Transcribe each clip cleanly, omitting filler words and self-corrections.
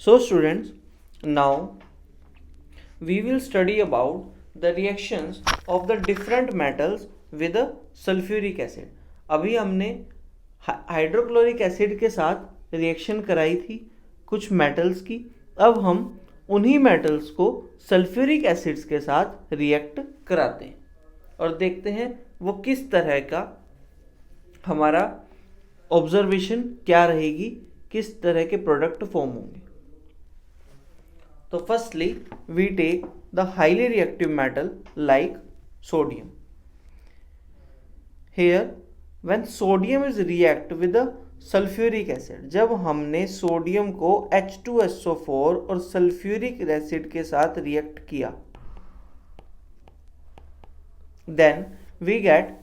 So students, now we will study about the reactions of the different metals with a sulfuric acid. अभी हमने hydrochloric acid के साथ reaction कराई थी कुछ मेटल्स की. अब हम उन्हीं मेटल्स को सल्फ्यूरिक एसिड्स के साथ रिएक्ट कराते हैं और देखते हैं वो किस तरह का हमारा ऑब्जर्वेशन क्या रहेगी, किस तरह के प्रोडक्ट फॉर्म होंगे. तो firstly we take the highly reactive metal like sodium. Here when sodium is react with the sulfuric acid, जब हमने सोडियम को H2SO4 और सल्फ्यूरिक एसिड के साथ रिएक्ट किया, then we get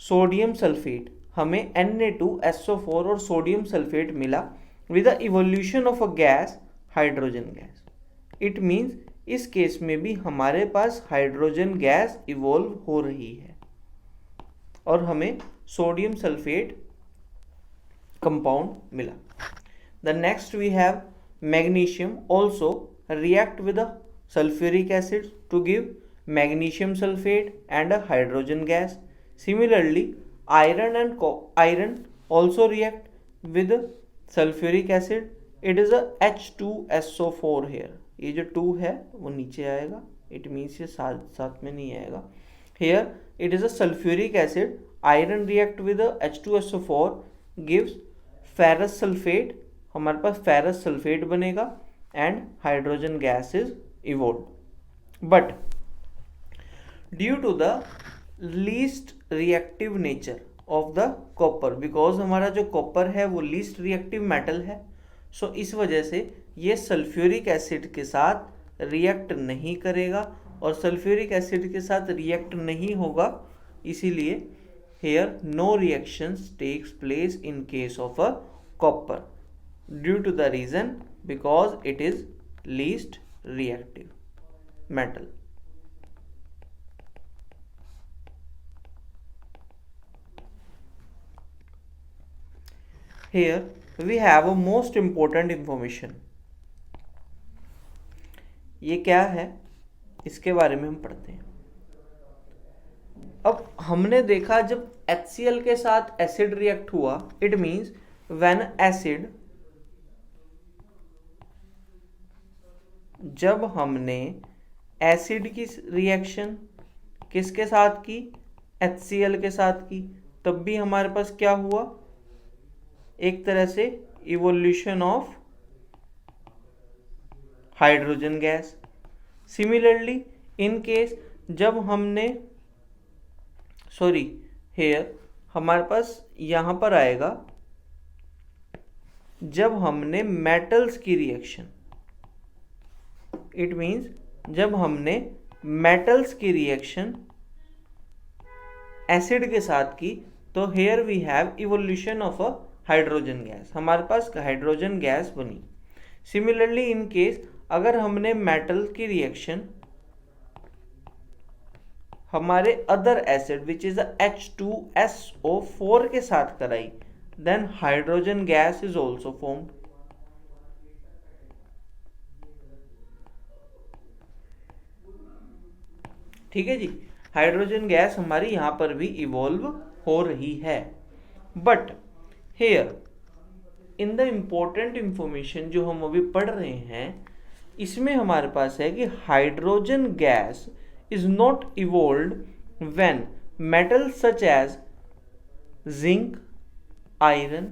sodium sulphate. हमें Na2SO4 और सोडियम सल्फेट मिला with the evolution of a gas, hydrogen gas. It means इस केस में भी हमारे पास हाइड्रोजन गैस इवॉल्व हो रही है और हमें सोडियम सल्फेट कंपाउंड मिला. The next we have magnesium also react with the sulphuric acid to give magnesium sulphate and a hydrogen gas. Similarly iron also react with sulfuric acid. It is a H2SO4 here. ये जो 2 है वो नीचे आएगा, it means ये साथ में नहीं आएगा. Here it is a sulfuric acid. Iron react with a H2SO4 gives ferrous sulfate. हमारे पास ferrous sulfate बनेगा and hydrogen gas is evolved. But due to the least reactive nature of the copper, because हमारा जो copper है वो least reactive metal है, सो इस वजह से ये सल्फ्यूरिक एसिड के साथ रिएक्ट नहीं करेगा और सल्फ्यूरिक एसिड के साथ रिएक्ट नहीं होगा. इसीलिए here no reactions takes place in case of a copper due to the reason because it is least reactive metal. Here we have a most important information. ये क्या है इसके बारे में हम पढ़ते हैं. अब हमने देखा जब HCl के साथ एसिड रिएक्ट हुआ, इट मीन्स व्हेन एसिड, जब हमने एसिड की रिएक्शन किसके साथ की, HCl के साथ की, तब भी हमारे पास क्या हुआ, एक तरह से evolution of hydrogen gas. Similarly in case जब हमने हेयर हमारे पास यहां पर आएगा जब हमने मेटल्स की रिएक्शन, इट मीन्स जब हमने मेटल्स की रिएक्शन एसिड के साथ की, तो here we have evolution of a hydrogen gas. हमारे पास हाइड्रोजन गैस बनी. सिमिलरली इन केस अगर हमने मेटल की रिएक्शन हमारे other acid which is H2SO4 के साथ कराई, then hydrogen gas is also formed. ठीक है जी, हाइड्रोजन गैस हमारी यहां पर भी इवॉल्व हो रही है. But here in the important information जो हम अभी पढ़ रहे हैं, इसमें हमारे पास है कि hydrogen gas is not evolved when metal such as zinc, iron,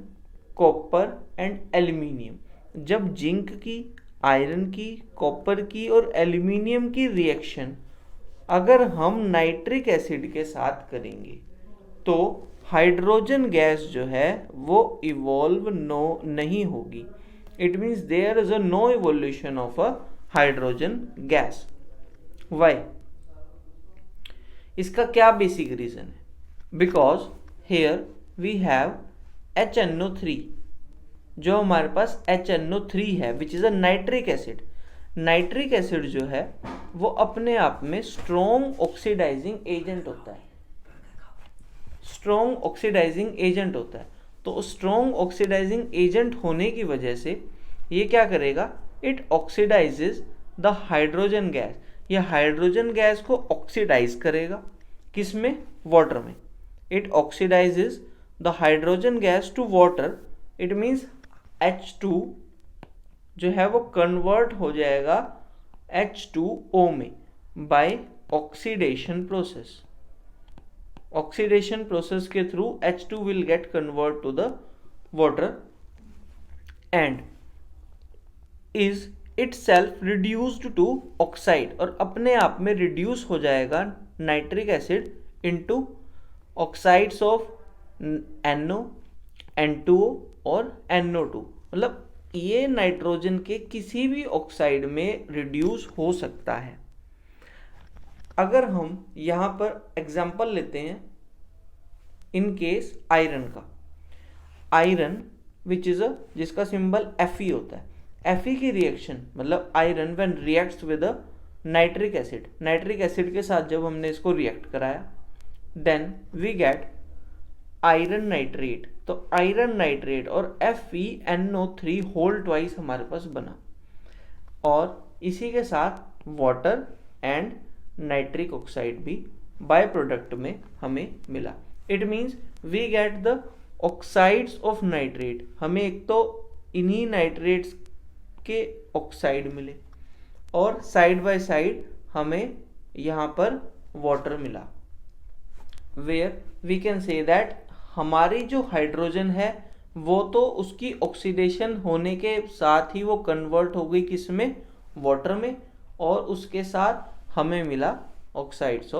copper and aluminium. जब जिंक की, आयरन की, कॉपर की और एल्यूमिनियम की रिएक्शन अगर हम नाइट्रिक एसिड के साथ करेंगे तो हाइड्रोजन गैस जो है वो इवॉल्व नहीं होगी. It means there is a no evolution of a hydrogen gas. Why? इसका क्या बेसिक रीजन है? Because here we have HNO3, जो हमारे पास HNO3 है which is a nitric acid. Nitric acid जो है वो अपने आप में स्ट्रॉन्ग ऑक्सीडाइजिंग एजेंट होता है. तो स्ट्रॉन्ग ऑक्सीडाइजिंग एजेंट होने की वजह से ये क्या करेगा, it oxidises the hydrogen gas, ये हाइड्रोजन गैस को ऑक्सीडाइज करेगा, किसमें, वाटर में। It oxidises the hydrogen gas to water, it means H2 जो है वो कन्वर्ट हो जाएगा H2O में by oxidation process. Oxidation process के through H2 will get convert to the water and is itself reduced to oxide, और अपने आप में रिड्यूस हो जाएगा nitric acid into oxides of NO, N2O और NO2। मतलब ये नाइट्रोजन के किसी भी ऑक्साइड में रिड्यूस हो सकता है। अगर हम यहाँ पर एग्जाम्पल लेते हैं इन केस आयरन का, आयरन विच इज जिसका सिंबल Fe होता है, Fe की रिएक्शन मतलब iron when reacts with nitric acid, nitric acid के साथ जब हमने इसको रिएक्ट कराया, then we get iron nitrate. तो आयरन नाइट्रेट और FeNO3 होल ट्वाइस हमारे पास बना, और इसी के साथ वाटर एंड नाइट्रिक ऑक्साइड भी बाय प्रोडक्ट में हमें मिला। It means we get the oxides of nitrate, हमें एक तो इन्हीं नाइट्रेट्स के ऑक्साइड मिले और साइड बाय साइड हमें यहाँ पर वाटर मिला, where we can say that हमारी जो हाइड्रोजन है वो तो उसकी ऑक्सीडेशन होने के साथ ही वो कन्वर्ट हो गई किस में, वाटर में, और उसके साथ हमें मिला ऑक्साइड्स ऑफ